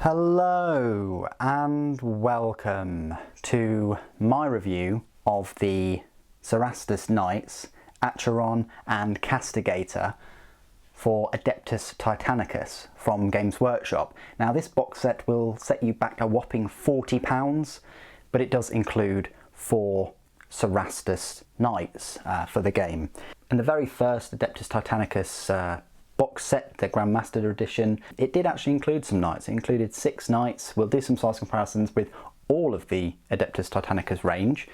Hello and welcome to my review of the Cerastus Knights, Acheron and Castigator for Adeptus Titanicus from Games Workshop. Now this box set will set you back a whopping £40, but it does include 4 Cerastus Knights for the game. And the very first Adeptus Titanicus box set, the Grandmaster edition, it did actually include some knights. It included 6 knights. We'll do some size comparisons with all of the Adeptus Titanicus range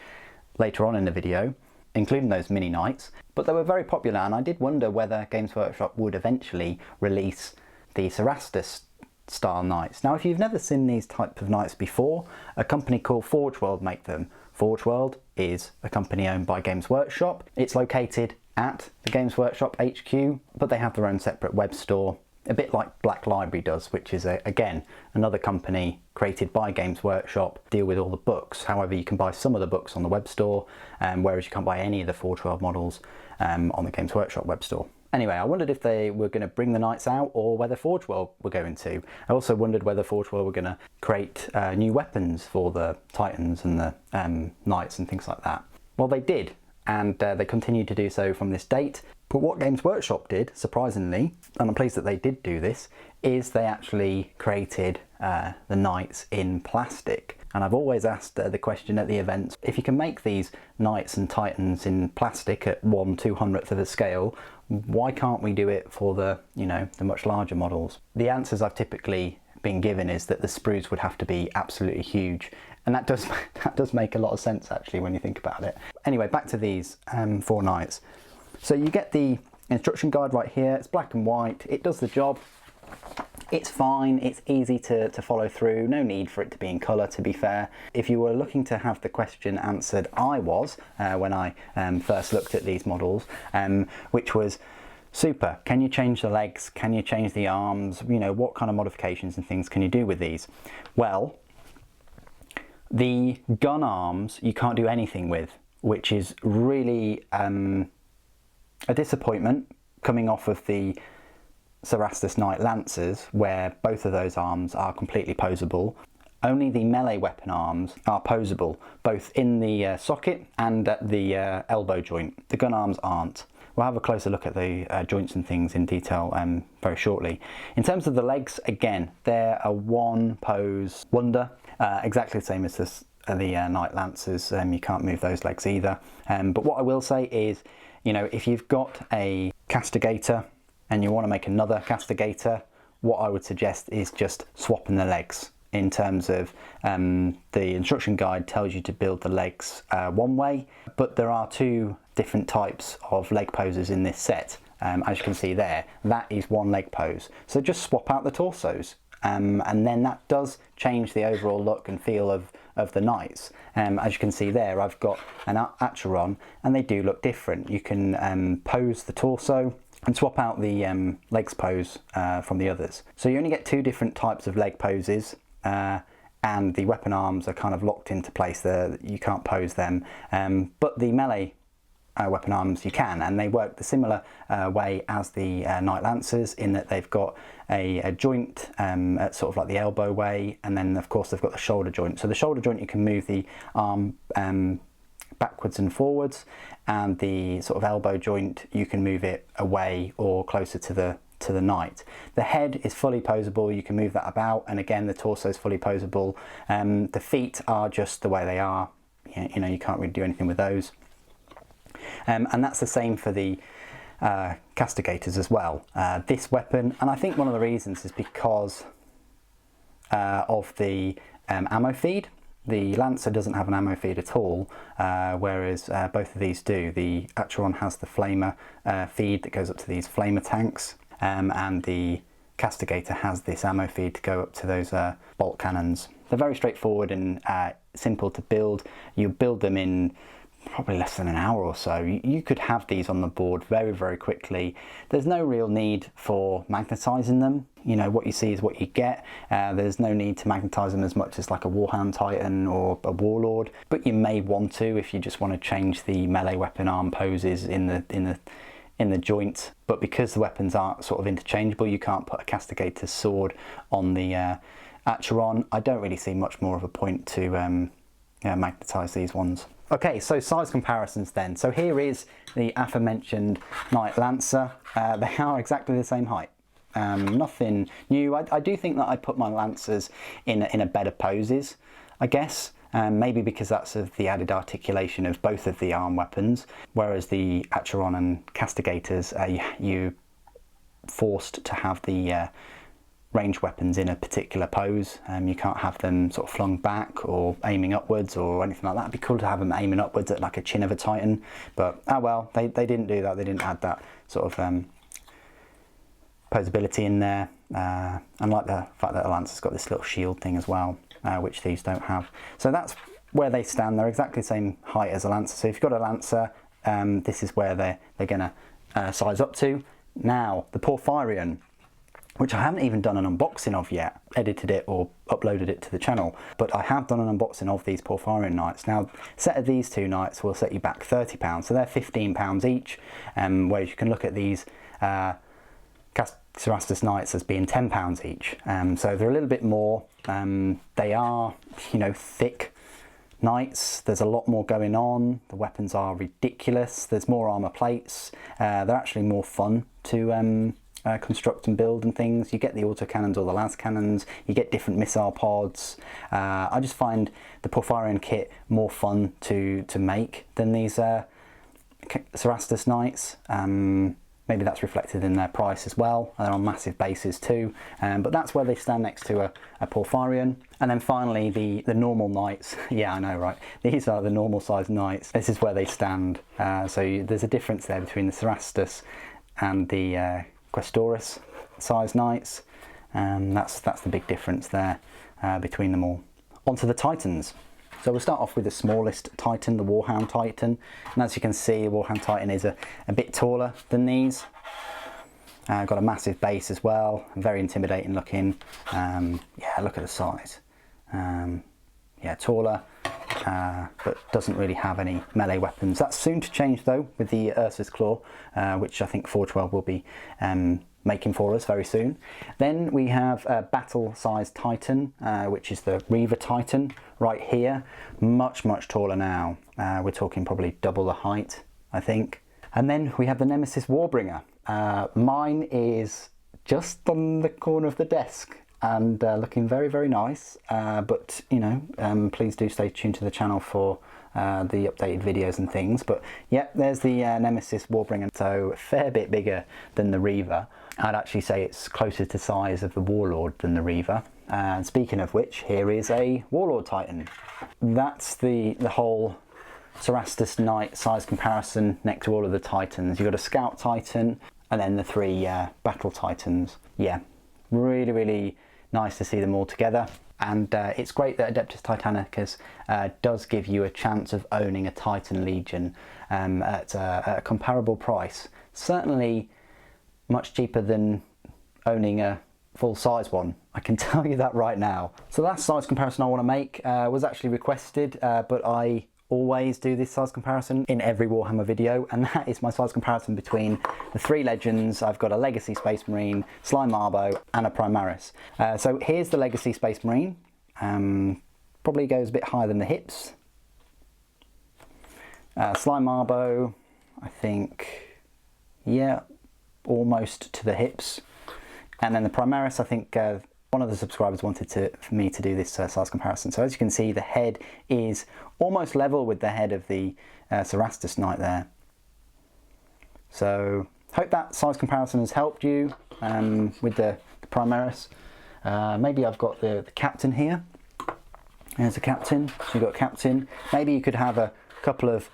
later on in the video, including those mini knights. But they were very popular, and I did wonder whether Games Workshop would eventually release the Cerastus style knights. Now if you've never seen these types of knights before, a company called Forge World make them. Forge World is a company owned by Games Workshop. It's located at the Games Workshop HQ, but they have their own separate web store, a bit like Black Library does, which is again another company created by Games Workshop, deal with all the books. However, you can buy some of the books on the web store, whereas you can't buy any of the Forge World models on the Games Workshop web store. Anyway, I wondered if they were going to bring the knights out or whether Forge World were going to. I also wondered whether Forge World were going to create new weapons for the Titans and the knights and things like that. Well, they did, and they continue to do so from this date. But what Games Workshop did, surprisingly, and I'm pleased that they did do this, is they actually created the knights in plastic. And I've always asked the question at the events, if you can make these knights and titans in plastic at 1/200th of a scale, why can't we do it for the, the much larger models? The answers I've typically been given is that the sprues would have to be absolutely huge. And that does make a lot of sense actually when you think about it. Anyway, back to these 4 knights. So you get the instruction guide right here. It's black and white. It does the job. It's fine. It's easy to follow through. No need for it to be in colour, to be fair. If you were looking to have the question answered, I was when I first looked at these models, which was, super, can you change the legs? Can you change the arms? What kind of modifications and things can you do with these? Well, the gun arms you can't do anything with, which is really a disappointment coming off of the Cerastus Knight Lancers, where both of those arms are completely posable. Only the melee weapon arms are posable, both in the socket and at the elbow joint. The gun arms aren't. We'll have a closer look at the joints and things in detail very shortly. In terms of the legs, again, they're a one pose wonder, exactly the same as the Knight Lancers. You can't move those legs either. But what I will say is, if you've got a Castigator and you want to make another Castigator, what I would suggest is just swapping the legs. In terms of the instruction guide tells you to build the legs one way, but there are 2 different types of leg poses in this set. As you can see there, that is one leg pose. So just swap out the torsos, and then that does change the overall look and feel of the knights. As you can see there, I've got an Acheron, and they do look different. You can pose the torso and swap out the legs pose from the others. So you only get 2 different types of leg poses. And the weapon arms are kind of locked into place there. You can't pose them, but the melee weapon arms you can, and they work the similar way as the Knight Lancers, in that they've got a joint at sort of like the elbow way, and then of course they've got the shoulder joint. So the shoulder joint, you can move the arm backwards and forwards, and the sort of elbow joint, you can move it away or closer to the knight. The head is fully posable, you can move that about, and again the torso is fully posable. The feet are just the way they are, you can't really do anything with those. And that's the same for the Castigators as well. This weapon, and I think one of the reasons is because of the ammo feed. The Lancer doesn't have an ammo feed at all, whereas both of these do. The Acheron has the flamer feed that goes up to these flamer tanks, and the Castigator has this ammo feed to go up to those bolt cannons. They're very straightforward and simple to build. You build them in probably less than an hour or so. You could have these on the board very, very quickly. There's no real need for magnetizing them. What you see is what you get. There's no need to magnetize them as much as like a Warhammer Titan or a Warlord, but you may want to if you just want to change the melee weapon arm poses in the joint. But because the weapons aren't sort of interchangeable, you can't put a Castigator's sword on the Acheron, I don't really see much more of a point to magnetise these ones. Okay, so size comparisons then. So here is the aforementioned Knight Lancer. They are exactly the same height. Nothing new. I do think that I put my Lancers in a better poses, I guess. Maybe because that's of the added articulation of both of the arm weapons, whereas the Acheron and Castigators, you forced to have the range weapons in a particular pose. You can't have them sort of flung back or aiming upwards or anything like that. It'd be cool to have them aiming upwards at like a chin of a Titan, but oh well, they didn't do that. They didn't add that sort of posability in there. And like the fact that the Lancer's got this little shield thing as well, which these don't have. So that's where they stand. They're exactly the same height as a Lancer. So if you've got a Lancer, this is where they're going to size up to. Now, the Porphyrion, which I haven't even done an unboxing of yet, edited it or uploaded it to the channel, but I have done an unboxing of these Porphyrion Knights. Now, a set of these two Knights will set you back £30, so they're £15 each, whereas you can look at these Cerastus Knights as being £10 each. So they're a little bit more. They are, you know, thick Knights. There's a lot more going on. The weapons are ridiculous. There's more armour plates. They're actually more fun to construct and build and things. You get the autocannons or the las cannons, you get different missile pods. I just find the Porphyrion kit more fun to make than these Cerastus Knights. Maybe that's reflected in their price as well. They're on massive bases too, but that's where they stand next to a Porphyrion. And then finally the normal Knights. Yeah, I know, right? These are the normal size Knights. This is where they stand. There's a difference there between the Cerastus and the Questoris size Knights. That's the big difference there between them all. Onto the Titans. So we'll start off with the smallest Titan, the Warhound Titan. And as you can see, Warhound Titan is a bit taller than these. Got a massive base as well, very intimidating looking. Yeah, look at the size. Yeah, taller, but doesn't really have any melee weapons. That's soon to change though with the Ursus Claw, which I think 412 will be making for us very soon. Then we have a battle-sized Titan, which is the Reaver Titan right here. Much taller now. We're talking probably double the height, I think. And then we have the Nemesis Warbringer. Mine is just on the corner of the desk and looking very nice, but you know, please do stay tuned to the channel for the updated videos and things. But yeah, there's the Nemesis Warbringer, so a fair bit bigger than the Reaver. I'd actually say it's closer to size of the Warlord than the Reaver. And speaking of which, here is a Warlord Titan. That's the whole Cerastus Knight size comparison next to all of the Titans. You've got a Scout Titan and then the three Battle Titans. Yeah, really nice to see them all together. And it's great that Adeptus Titanicus does give you a chance of owning a Titan Legion at a comparable price. Certainly much cheaper than owning a full-size one, I can tell you that right now. So the last size comparison I want to make was actually requested, but I always do this size comparison in every Warhammer video, and that is my size comparison between the three legends. I've got a Legacy Space Marine, Slime Marbo, and a Primaris. So here's the Legacy Space Marine. Probably goes a bit higher than the hips. Slime Marbo, I think, yeah, almost to the hips. And then the Primaris, I think one of the subscribers wanted for me to do this size comparison. So as you can see, the head is almost level with the head of the Cerastus Knight there. So hope that size comparison has helped you with the Primaris. Maybe I've got the captain here. There's a captain. So you've got a captain. Maybe you could have a couple of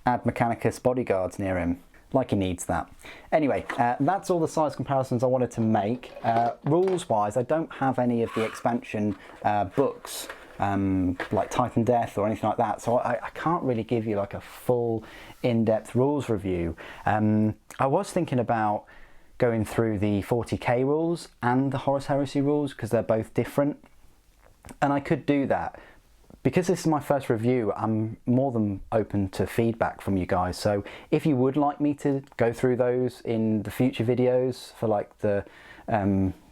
Ad Mechanicus bodyguards near him. Like he needs that. Anyway, that's all the size comparisons I wanted to make. Rules wise, I don't have any of the expansion books like Titan Death or anything like that, so I can't really give you like a full in-depth rules review. I was thinking about going through the 40k rules and the Horus Heresy rules because they're both different, and I could do that. Because this is my first review, I'm more than open to feedback from you guys. So if you would like me to go through those in the future videos for like the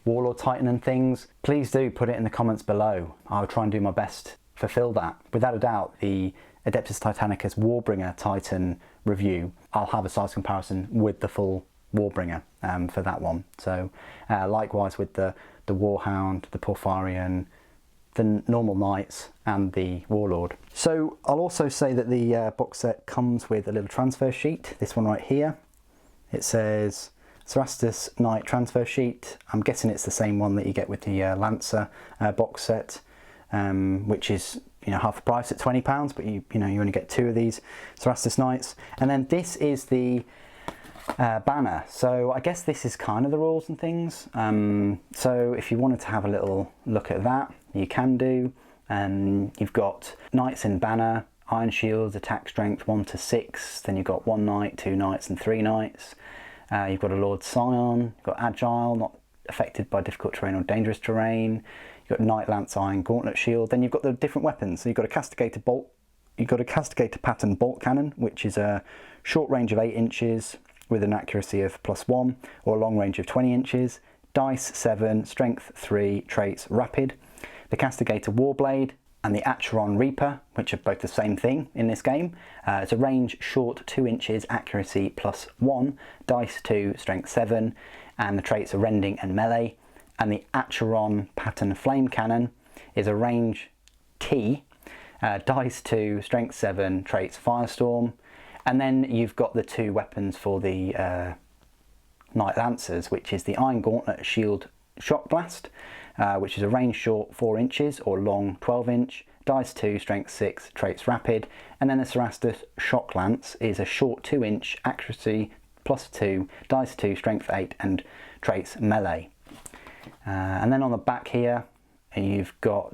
Warlord Titan and things, please do put it in the comments below. I'll try and do my best to fulfill that. Without a doubt, the Adeptus Titanicus Warbringer Titan review, I'll have a size comparison with the full Warbringer for that one. So likewise with the Warhound, the Porphyrion, the normal Knights and the Warlord. So I'll also say that the box set comes with a little transfer sheet, this one right here. It says Cerastus Knight transfer sheet. I'm guessing it's the same one that you get with the Lancer box set, which is half the price at £20, but you only get 2 of these Cerastus Knights. And then this is the banner. So I guess this is kind of the rules and things. So if you wanted to have a little look at that, you can do. You've got Knights in banner, Iron Shields, attack strength 1 to 6. Then you've got 1 Knight, 2 Knights and 3 Knights. You've got a Lord Scion, you've got Agile, not affected by difficult terrain or dangerous terrain. You've got Knight Lance Iron Gauntlet Shield. Then you've got the different weapons. So you've got a Castigator bolt. You've got a Castigator pattern bolt cannon, which is a short range of 8 inches with an accuracy of +1, or a long range of 20 inches. Dice 7, strength 3, traits rapid. The Castigator Warblade and the Acheron Reaper, which are both the same thing in this game. It's a range short 2 inches, accuracy +1, dice 2, strength 7, and the traits are rending and melee. And the Acheron Pattern Flame Cannon is a range T, dice 2, strength 7, traits Firestorm. And then you've got the 2 weapons for the Knight Lancers, which is the Iron Gauntlet Shield Shock Blast, which is a range short 4 inches or long 12 inch, dice 2, strength 6, traits rapid. And then the Cerastus Shock Lance is a short 2 inch, accuracy +2, dice 2, strength 8 and traits melee. And then on the back here you've got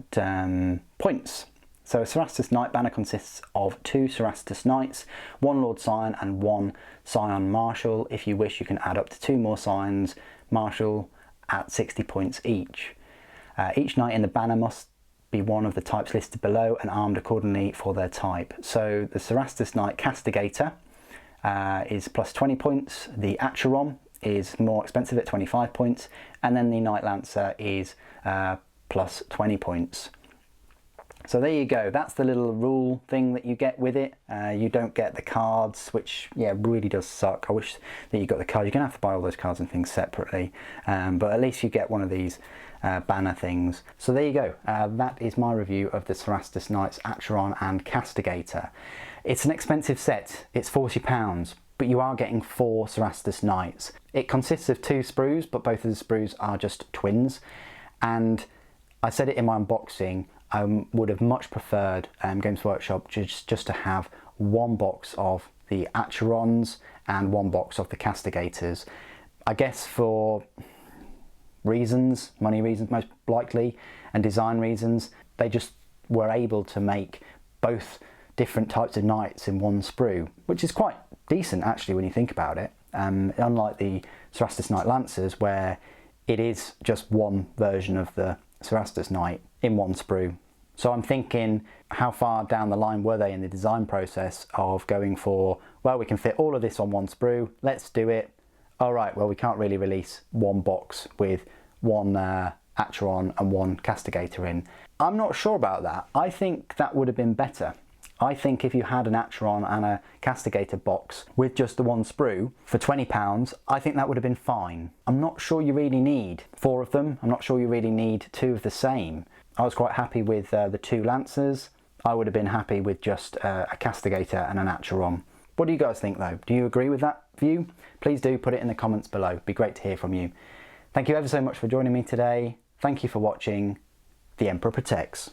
points. So a Cerastus Knight banner consists of 2 Cerastus Knights, 1 Lord Scion and 1 Scion Marshal. If you wish, you can add up to 2 more Scions Marshal at 60 points each. Each knight in the banner must be one of the types listed below and armed accordingly for their type. So the Cerastus Knight Castigator is +20 points, the Acheron is more expensive at 25 points, and then the Knight Lancer is +20 points. So there you go, that's the little rule thing that you get with it. You don't get the cards, which really does suck. I wish that you got the card. You're gonna have to buy all those cards and things separately, but at least you get one of these banner things. So there you go, that is my review of the Cerastus Knights Acheron and Castigator. It's an expensive set, it's £40, but you are getting 4 Cerastus Knights. It consists of 2 sprues, but both of the sprues are just twins. And I said it in my unboxing, I would have much preferred Games Workshop just to have 1 box of the Acherons and 1 box of the Castigators. I guess for reasons, money reasons most likely, and design reasons, they just were able to make both different types of knights in 1 sprue, which is quite decent actually when you think about it. Unlike the Cerastus Knight Lancers, where it is just 1 version of the Cerastus Knight in 1 sprue. So I'm thinking, how far down the line were they in the design process of going for, well, we can fit all of this on 1 sprue, let's do it. All right, well, we can't really release 1 box with 1 Acheron and 1 Castigator in. I'm not sure about that. I think that would have been better. I think if you had an Acheron and a Castigator box with just the 1 sprue for £20, I think that would have been fine. I'm not sure you really need 4 of them. I'm not sure you really need 2 of the same. I was quite happy with the 2 Lancers. I would have been happy with just a Castigator and an Acheron. What do you guys think though? Do you agree with that view? Please do put it in the comments below. It'd be great to hear from you. Thank you ever so much for joining me today. Thank you for watching. The Emperor Protects.